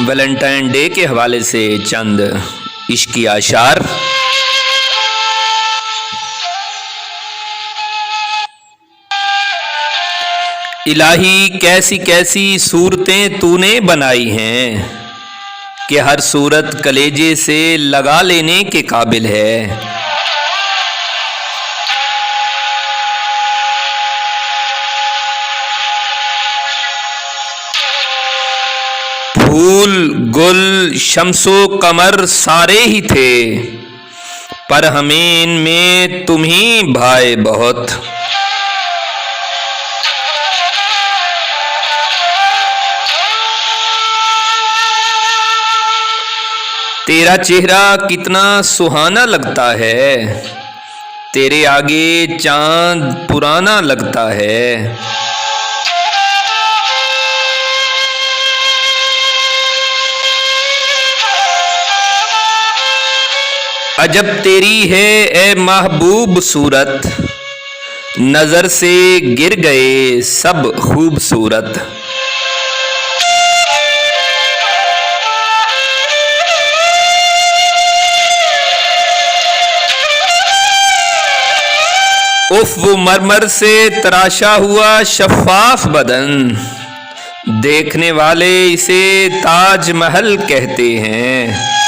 Valentine day के हवाले से चंद इश्की आशार। इलाही कैसी कैसी सूरतें तूने बनाई हैं कि हर सूरत कलेजे से लगा लेने के काबिल है। फूल गुल शम्सो कमर सारे ही थे, पर हमें इनमें तुम ही भाए बहुत। तेरा चेहरा कितना सुहाना लगता है, तेरे आगे चांद पुराना लगता है। अजब तेरी है ए महबूब सूरत, नजर से गिर गए सब खूबसूरत। उफ वो मरमर से तराशा हुआ शफाफ बदन, देखने वाले इसे ताजमहल कहते हैं।